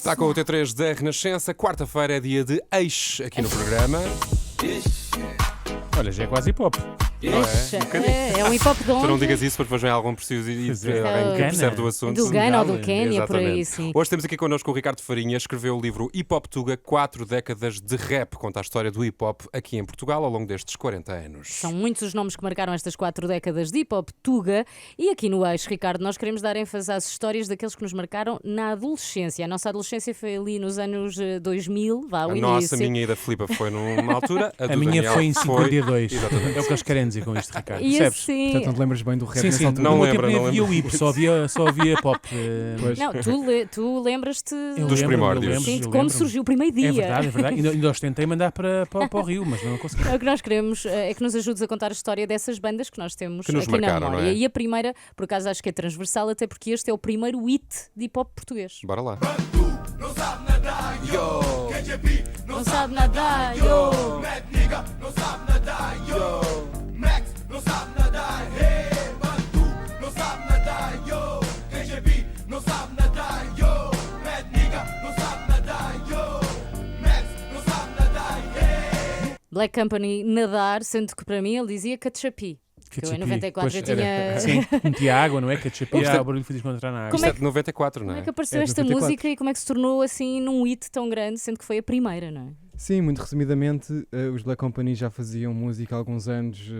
Está com o T3 da Renascença. Quarta-feira é dia de Ex aqui no programa. Olha, já é quase hip hop. É um hip hop de onde? Tu não digas isso, porque depois vem algum preciso e alguém que percebe do assunto. Do Ghana ou do Quénia, Exatamente. por aí, sim. Hoje temos aqui connosco o Ricardo Farinha, escreveu o livro Hip Hop Tuga, 4 décadas de rap. Conta a história do hip hop aqui em Portugal ao longo destes 40 anos. São muitos os nomes que marcaram estas 4 décadas de hip hop Tuga. E aqui no Eixo, Ricardo, nós queremos dar ênfase às histórias daqueles que nos marcaram na adolescência. A nossa adolescência foi ali nos anos 2000, A início. nossa, a minha e da Filipa foi numa altura. A do minha Daniel foi em foi... 52. Exatamente. É o que eles querem dizer com isto, Ricardo. E Percebes? assim... Portanto, não te lembras bem do rap Sim, nessa sim. altura? Não No meu lembro, tempo não nem havia lembro. o hip, só havia pop. Pois. Não, tu lembras-te Dos primórdios. sim, de como surgiu o primeiro dia. É verdade, é verdade. Ainda os tentei mandar para o Rio, mas não consegui. O que nós queremos é que nos ajudes a contar a história dessas bandas que nós temos Que nos aqui marcaram, na memória. não é? E a primeira, por acaso acho que é transversal, até porque este é o primeiro hit de hip hop português. Bora lá. Não sabe nadar, yo! Black Company nadar, sendo que para mim ele dizia cachapi. Que eu em 94 já tinha... Sim, metia água, não é? Ketchup e Isto é- o barulho feliz quando entrar na água. Isto é de 94, não Como é? é que apareceu É de esta 94. música e como é que se tornou assim num hit tão grande, sendo que foi a primeira, não é? Sim, muito resumidamente, os Black Company já faziam música há alguns anos,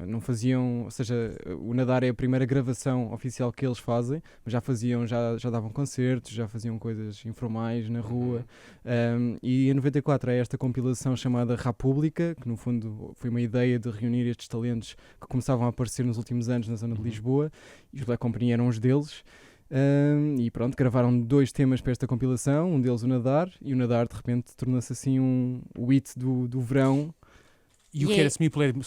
não faziam, ou seja, o Nadar é a primeira gravação oficial que eles fazem, mas já faziam, já davam concertos, já faziam coisas informais na rua, e em 94 é esta compilação chamada República, que no fundo foi uma ideia de reunir estes talentos que começavam a aparecer nos últimos anos na zona de Lisboa, e os Black Company eram uns deles. E pronto, gravaram 2 temas para esta compilação, um deles o Nadar, e o Nadar de repente tornou-se assim o hit do verão. E o que era semi-polémico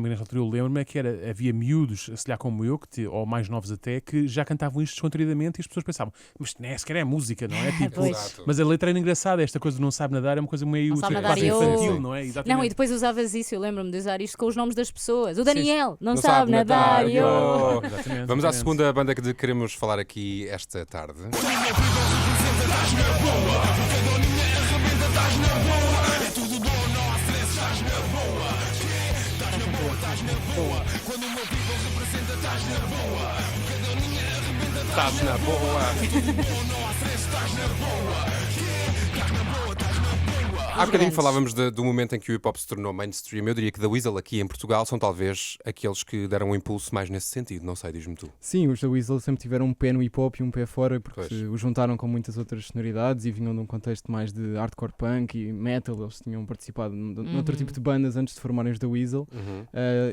nessa altura, eu lembro-me, é que havia miúdos, se calhar como eu, ou mais novos até, que já cantavam isto descontraídamente e as pessoas pensavam, mas isto nem sequer é música, não é? Tipo, Pois. mas a letra era engraçada, esta coisa de não sabe nadar é uma coisa meio Não sabe nadar, quase eu- infantil, não é? Exatamente. Não, e depois usavas isso, eu lembro-me de usar isto com os nomes das pessoas. O Daniel não, Não sabe nadar, yo! Exatamente, Vamos à exatamente. segunda banda que queremos falar aqui esta tarde. Estás na boa. Há bocadinho falávamos do momento em que o hip hop se tornou mainstream. Eu diria que da Weasel aqui em Portugal são talvez aqueles que deram um impulso mais nesse sentido. Não sei, diz-me tu. Sim, os da Weasel sempre tiveram um pé no hip hop e um pé fora, porque Pois. os juntaram com muitas outras sonoridades e vinham de um contexto mais de hardcore punk e metal. Eles tinham participado noutro tipo de bandas antes de formarem os da Weasel.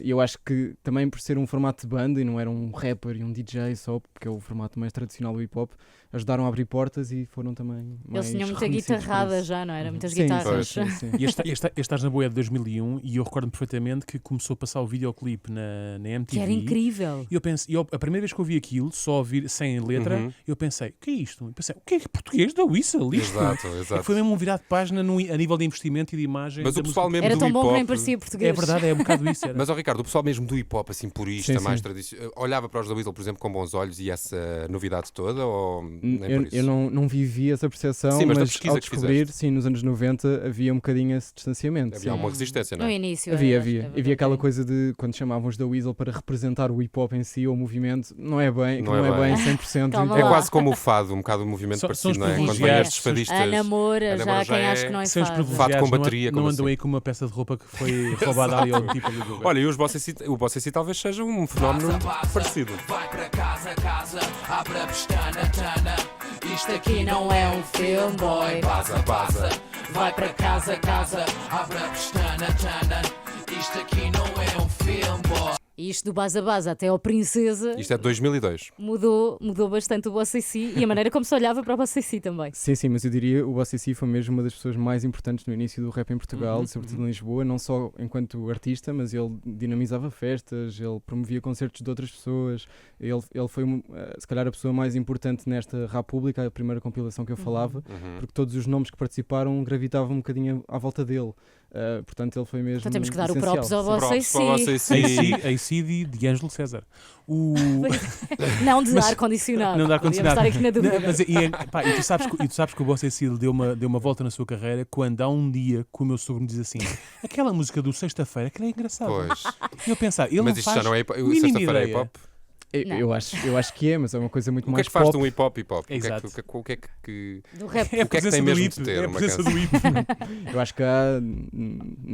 E eu acho que também por ser um formato de banda e não era um rapper e um DJ só, porque é o formato mais tradicional do hip hop, ajudaram a abrir portas e foram também mais Eles tinham muita reconhecidos por guitarrada isso. já, não era? Muitas Sim, guitarras. sim, sim. E este Estás na Boa é de 2001 e eu recordo-me perfeitamente que começou a passar o videoclipe na MTV. Que era incrível. E eu pensei, a primeira vez que eu vi aquilo, só ouvir sem letra, eu pensei, o que é isto? Eu pensei, o que é português da Whistle? Isto? Exato, É que exato. foi mesmo um virado de página a nível de investimento e de imagem. Mas da o pessoal música. mesmo Era do tão hip bom que hop... nem parecia português. É verdade, é um bocado isso. Era. Mas, ó Ricardo, o pessoal mesmo do hip hop, assim, purista, Sim, mais sim. tradicional, olhava para os da Weasel, por exemplo, com bons olhos e essa novidade toda, ou nem por isso? Eu não vivi essa percepção, Sim, mas da mas pesquisa ao que descobrir, fizeste. sim, nos anos 90 havia um bocadinho esse distanciamento. Havia sim. uma resistência, não No é? início. Havia, era, havia. estava Havia aquela bem. coisa de quando chamavam os da Weasel para representar o hip hop em si ou o movimento, não é bem, Não não é é bem. bem 100%. Calma É lá. quase como o fado, um bocado o movimento São parecido, os não é? Quando vêm privilegiados, estes fadistas... Ana Moura, Ana já Moura quem já acha que não é Sem os fado. Fado com privilegiados, bateria, não como andou assim? aí com uma peça de roupa que foi roubada ali ao tipo ali do lugar. Olha, e o Bossa C talvez seja um fenómeno parecido. Vai para casa, casa, abre a pestana, tana. Isto aqui não é um filme, boy. Baza, baza. Vai para casa, casa, abre a pestana, tana. Isto aqui não é um filme, boy. E isto do Baza Baza até ao Princesa Isto é de 2002. mudou bastante o Bossa C e a maneira como se olhava para o Bossa C também. Sim, mas eu diria o Bossa C foi mesmo uma das pessoas mais importantes no início do rap em Portugal, sobretudo em Lisboa, não só enquanto artista, mas ele dinamizava festas, ele promovia concertos de outras pessoas, ele foi se calhar a pessoa mais importante nesta República, a primeira compilação que eu falava, porque todos os nomes que participaram gravitavam um bocadinho à volta dele. Portanto, ele foi mesmo. Então temos que dar o essencial. props ao vosso Props para AC. você, ACD de Ângelo César. Não de ar-condicionado. Não dá Podíamos ar-condicionado. estar aqui na dúvida. Não, mas, e tu sabes que o Bossa AC deu uma volta na sua carreira quando há um dia que o meu sogro me diz assim: aquela música do Sexta-feira, aquela é engraçada. Pois. E eu pensar, ele Mas não isto faz já não é hip-hop. mínima Sexta-feira é ideia. hip-hop. Não. Eu acho que é, mas é uma coisa muito O que é mais que faz pop. de um hip-hop hip-hop? Exato. O que é que. Do rap. É a O que é que presença tem do mesmo hip, de ter é a uma presença do hip. Eu acho que há,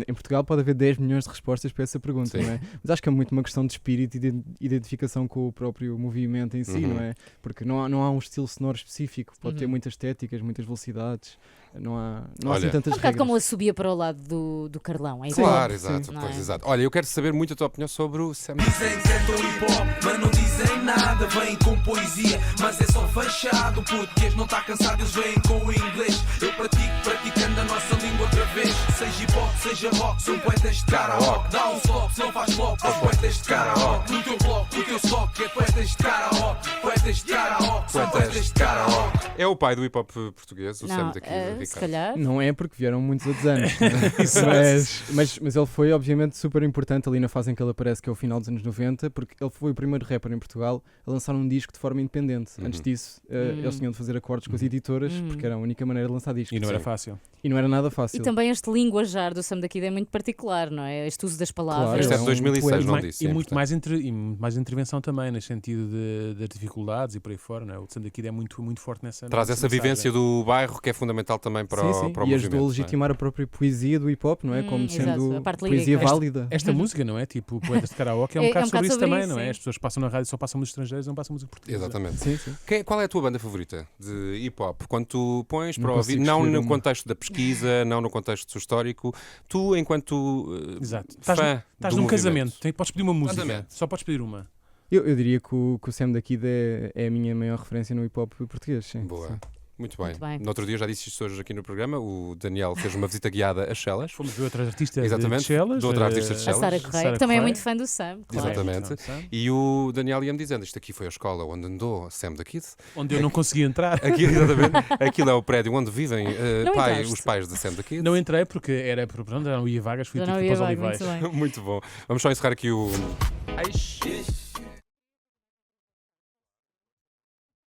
em Portugal pode haver 10 milhões de respostas para essa pergunta, Sim. não é? Mas acho que é muito uma questão de espírito e de identificação com o próprio movimento em si, Uhum. não é? Porque não há um estilo sonoro específico, pode ter Uhum. muitas estéticas, muitas velocidades, não há Olha, assim tantas Um bocado regras. como a subia para o lado do Carlão. É Claro, igual. exato, Não pois, é? exato. Olha, eu quero saber muito a tua opinião sobre o Sam. Dizem que é tão hip hop, mas não dizem nada. Vêm com poesia, mas é só fechado. Português não está cansado, eles vêm com o inglês. Eu pratico, praticando a nossa língua outra vez. Seja hip hop, seja rock, são poetas de karaoke. Dá um stop, se não faz flop, são poetas de karaoke. No teu bloco, o teu stock é poetas de karaoke. Poetas de karaoke, são poetas de karaoke. É o pai do hip-hop português, o Sam Não, daqui, se Ricardo. calhar. Não é porque vieram muitos outros anos, não é? mas ele foi obviamente super importante ali na fase em que ele aparece, que é o final dos anos 90, porque ele foi o primeiro rapper em Portugal a lançar um disco de forma independente. Uhum. Antes disso, eles tinham de fazer acordos com as editoras, porque era a única maneira de lançar discos. E não era Sim. fácil. E não era nada E fácil. também este linguajar do Sam da Kid é muito particular, não é? Este uso das palavras. Este é é de um 2006, poema. não Mais- disse. e sim, muito portanto. mais intervenção também, no sentido das dificuldades e por aí fora. Não é? O Sam daqui é muito, muito forte nessa. Traz nessa essa vivência mensagem. do bairro que é fundamental também para Sim, o, sim. para o E movimento. ajudou a não é? legitimar a própria poesia do hip hop, não é? Como exato, sendo a parte poesia lírica. válida. Esta música, não é? Tipo, Poetas de Karaoke é um É bocado um sobre bocado isso sobre também, isso, não é? sim. As pessoas passam na rádio só passam música estrangeira, não passam música portuguesa. Exatamente. Sim, sim. Qual é a tua banda favorita de hip hop? Quando tu pões Não para ouvir, consigo não escolher no uma. contexto da pesquisa, não no contexto histórico, tu, enquanto Exato. fã Estás do num movimento. casamento, podes pedir uma música, Exatamente. só podes pedir uma. Eu diria que o Sam da Kid é a minha maior referência no hip hop português. Sim. Boa. Sim. Muito bem. Muito bem. No outro dia já disse isto hoje aqui no programa. O Daniel fez uma visita guiada a Chelas. Fomos ver outra artista Exatamente, de Chelas. de outra artista de A Chelas. Sara Correia, que também é muito fã do Sam, claro. Exatamente. E o Daniel ia-me dizendo: isto aqui foi a escola onde andou Sam da Kid. Onde eu não consegui entrar. Aquilo, exatamente. Aquilo é o prédio onde vivem Não pai, entraste? os pais de Sam da Kid. Não entrei porque pronto, já não ia vagas, fui Já tipo não para ia os bem, Olivais. muito bem. Muito bom. Vamos só encerrar aqui o.